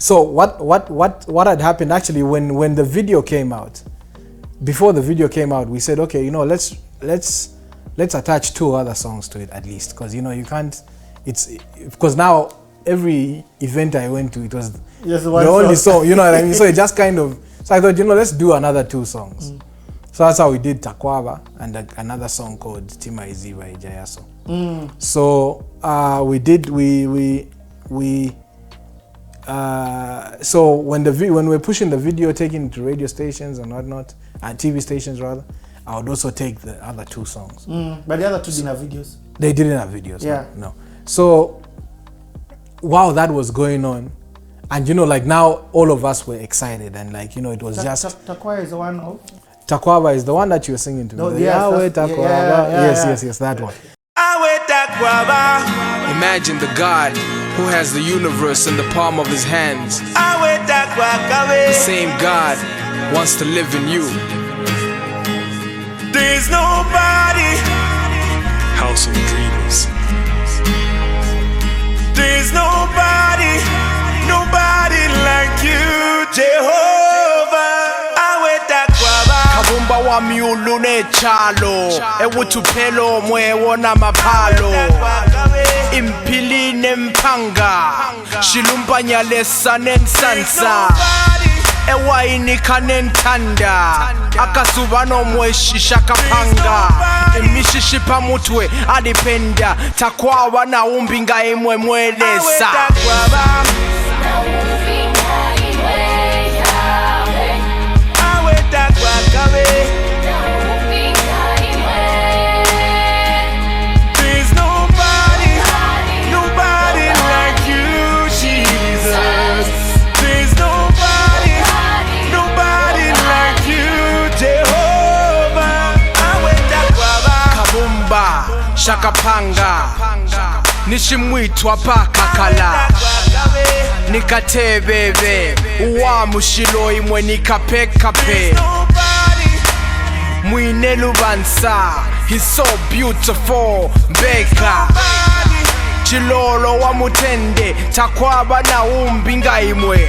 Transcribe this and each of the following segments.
So what had happened actually when the video came out, before the video came out, we said, okay, let's attach 2 other songs to it at least, because you can't. Because now every event I went to, it was the only song. You know what I mean? So it just kind of. So I thought, let's do another 2 songs. So that's how we did Takwaba and another song called Tima Izi by Jayaso. So so when we're pushing the video, taking it to radio stations and whatnot, and TV stations rather, I would also take the other 2 songs. But the other 2 didn't have videos? They didn't have videos. Yeah. No. So while that was going on, and like now all of us were excited, and it was just. Takwa is the one of? Takwaba is the one that you were singing to me. No, yes, Yes, that one. Imagine the God who has the universe in the palm of his hands. The same God wants to live in you. There's nobody. House of Dreamers. There's nobody like you, Jehovah. Kabumba wa miulu ne chalo ewuthupelo mwewona mapalo impili nempanga shilumpanya Lesa nensansa ewayini kanentanda akasuba nomweshisha kapanga emishishipa mutwe adipenda Takwaba na umbinga imwe mwelesa There's nobody like you, Jesus. There's nobody like you, Jehovah. Kabumba shakapanga nishimwitwa pakakala nikatebebe uwa mushilo imwe nikapekape mwine lubansa, he's so beautiful mbeka chilolo wa mutende Takwaba na umbinga imwe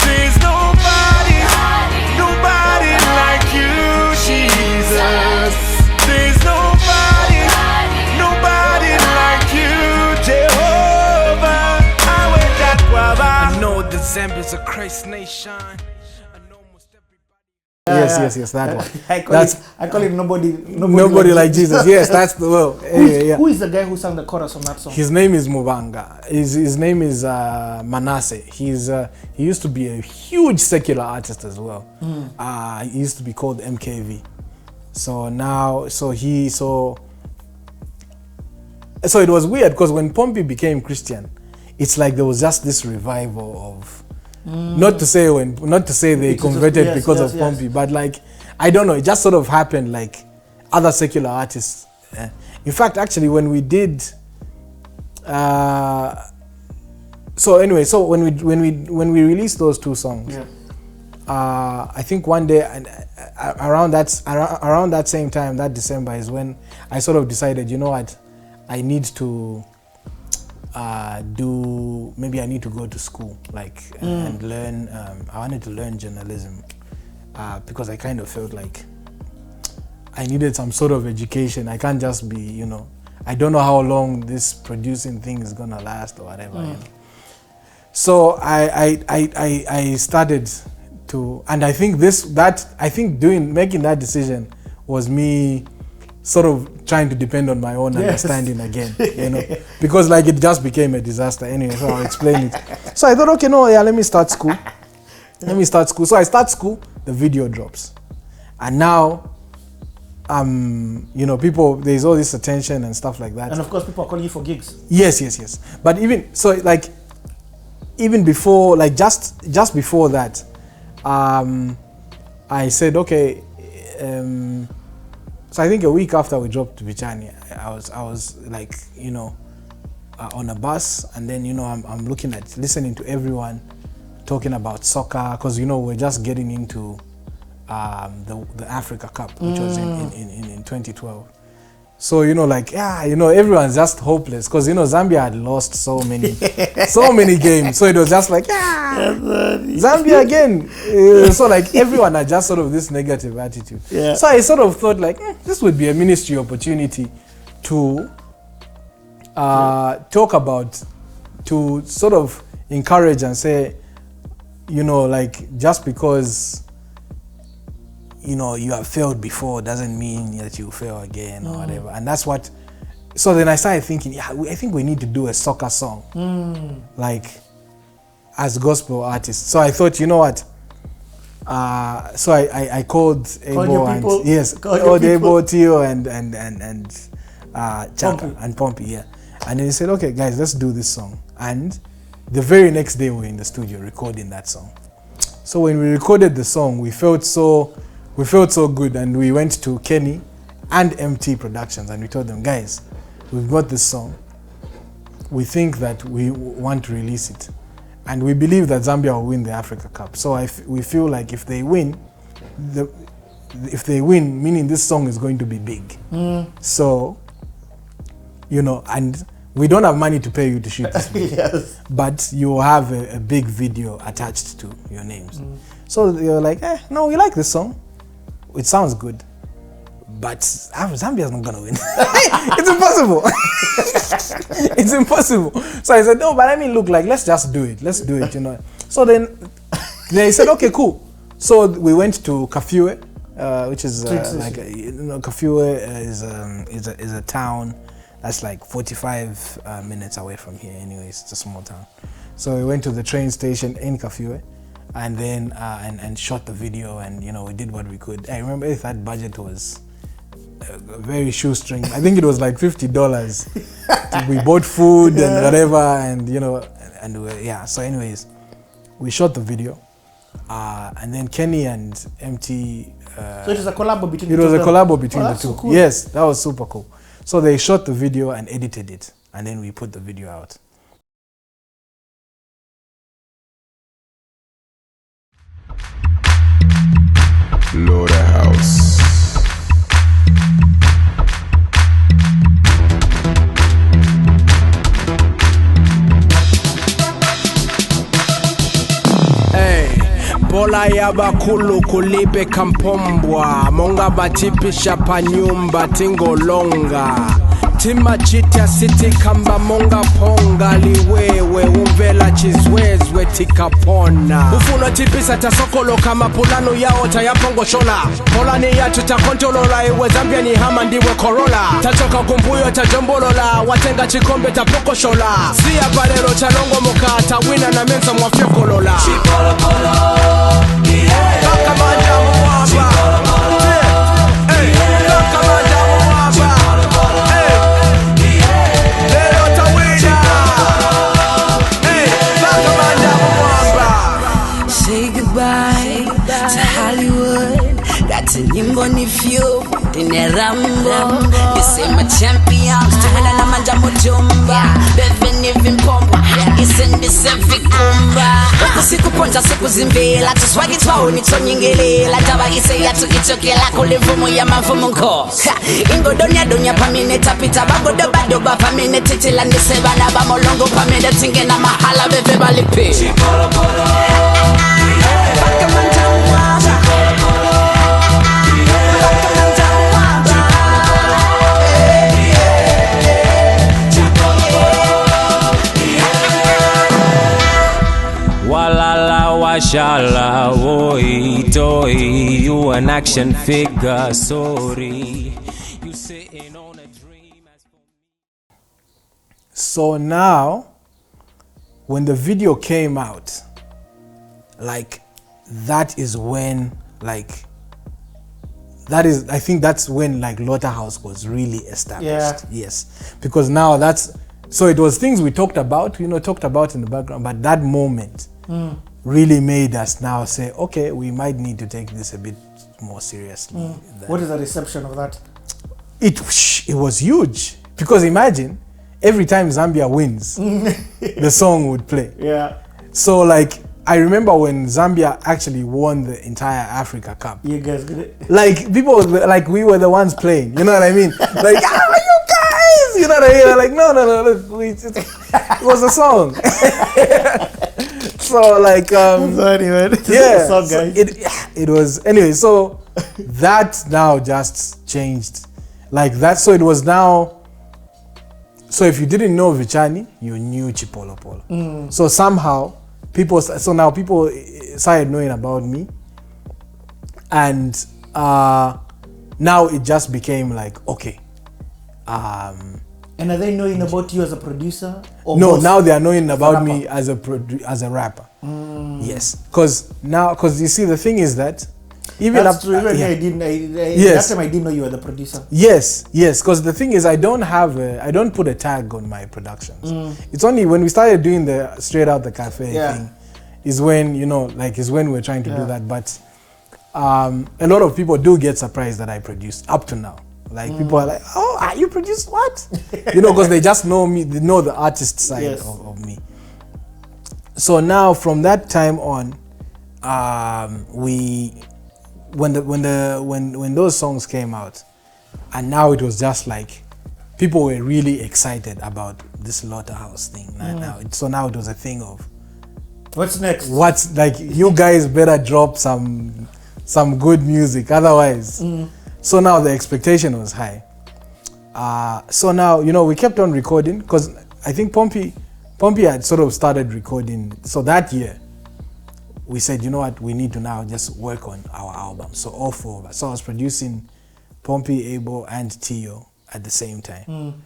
There's nobody like you, Jesus. There's nobody like you, Jehovah. I know that Zambia's a Christ nation. Yes, that one. I call it nobody like Jesus. Yes, that's the word. Who is the guy who sang the chorus on that song? His name is Mubanga. His name is Manasseh. He used to be a huge secular artist as well. He used to be called MKV. So now, so it was weird because when Pompey became Christian, it's like there was just this revival of. Not to say they converted because of Pompey, but like I don't know, it just sort of happened like other secular artists. In fact, actually, when we did, so when we released those 2 songs, I think one day around that same time, that December, is when I sort of decided, you know what, I need to. Maybe I need to go to school, and learn. I wanted to learn journalism because I kind of felt like I needed some sort of education. I can't just be, I don't know how long this producing thing is gonna last or whatever. So I started to, and I think making that decision was me sort of trying to depend on my own understanding again, because like it just became a disaster anyway, so I'll explain it. So I thought, okay, let me start school. So I start school, the video drops. And now, people, there's all this attention and stuff like that. And of course, people are calling you for gigs. Yes. But even before, just before that, I said, okay, so I think a week after we dropped Vichani, I was like, on a bus, and then I'm listening to everyone talking about soccer, because we're just getting into the Africa Cup, which was in 2012. So, you know, like, yeah, you know, everyone's just hopeless because, you know, Zambia had lost so many games. So it was just like, yeah, Zambia again. So like everyone had just sort of this negative attitude. Yeah. So I sort of thought like, this would be a ministry opportunity to talk about, to sort of encourage and say, you know, like just because, you know, you have failed before doesn't mean that you fail again or whatever. And that's what, so then I started thinking, yeah, I think we need to do a soccer song, like as gospel artists. So I thought, you know what? So I called Ebo and yes, called Ebo, Tio and Chaka and Pompey, yeah. And then he said, okay, guys, let's do this song. And the very next day we were in the studio recording that song. So when we recorded the song, we felt so good, and we went to Kenny and MT Productions and we told them, guys, we've got this song. We think that we want to release it. And we believe that Zambia will win the Africa Cup. So we feel like if they win, meaning this song is going to be big. So, you know, and we don't have money to pay you to shoot this video. Yes. But you will have a big video attached to your names. So you're like, no, we like this song. It sounds good. But Zambia's not gonna win. It's impossible. It's impossible. So I said, no, but I mean, look, like, let's just do it. Let's do it, you know. So then they said, okay, cool. So we went to Kafue, which is like, you know, Kafue is a town that's like 45 minutes away from here. Anyways, it's a small town. So we went to the train station in Kafue, and then and shot the video, and you know, we did what we could. I remember that budget was very shoestring. I think it was like $50. We bought food and whatever, and you know, and yeah. So anyways, we shot the video, and then Kenny and MT. So it was a collab between. It was a collab between the two. So cool. Yes, that was super cool. So they shot the video and edited it, and then we put the video out. House. Bola ya bakulu kulipe kampombwa monga batipisha pa nyumba tingolonga tima chita city kamba monga ponga liwewe uvela chizwezwe tikapona ufuno tipisa tasokolo kama pulano yao tayapongo shola polani ya tutakontolola iwe Zambia ni hama ndiwe korola tachoka kumbuyo tajombolola watenga chikombe tapoko shola siya balero chalongo mukata wina na mensa mwafyokolola Chipolopolo, yeah. Kaka manja mwamba Chipolopolo, hey. Kaka manja mwamba Say goodbye to Hollywood. Got to nyimbo ni few in a rambo. You say my champion, Nyamula Manja mujumba. Beveni vimpomba, isendi sefikumba. Siku ponja siku zimbila, tuswagi twa unito nyingelela. Jaba ise yatu ichokela kulivumu ya mavumu nko. Ingo donya pamine tapita bagodo badoba pamine titila niseba na bamolongo pamine tinge na mahala bebe balipi. Chipolopolo. Walala washala oi toi, you an action figure, sorry. You sitting on a dream as for me. So now when the video came out, like that is when I think that's when like Lotta House was really established. Yeah. Yes. Because now so it was things we talked about in the background, but that moment really made us now say, okay, we might need to take this a bit more seriously. What is the reception of that? It was huge, because imagine every time Zambia wins, the song would play. Yeah. So like I remember when Zambia actually won the entire Africa Cup. You guys get it? Like people, like we were the ones playing. You know what I mean? Like, you guys. You know what I mean? Like, no. Look, it was a song. So like, Sorry, man. yeah. Song, So guys. it was anyway. So that now just changed. Like that. So it was now. So if you didn't know Vichani, you knew Chipolopolo. So somehow people started knowing about me, and now it just became like, okay. And are they knowing about you as a producer? Or No, both? now they are knowing about rapper? me as a rapper. Yes, because you see, the thing is that even That's up, true. Even yeah. I didn't. Yes. That time I didn't know you were the producer. Yes, because the thing is, I don't put a tag on my productions. It's only when we started doing the straight out the cafe thing, is when we're trying to do that. But a lot of people do get surprised that I produce up to now. Like people are like, oh, you produce what? Because they just know me, they know the artist side of me. So now from that time on, when those songs came out, and now it was just like people were really excited about this Slaughterhouse thing. So now it was a thing of What's next? what's like, you guys better drop some good music, otherwise. So now the expectation was high. So now we kept on recording, because I think Pompey had sort of started recording. So that year we said, you know what, we need to now just work on our album. So all four of us. So I was producing Pompey, Abel, and Tio at the same time.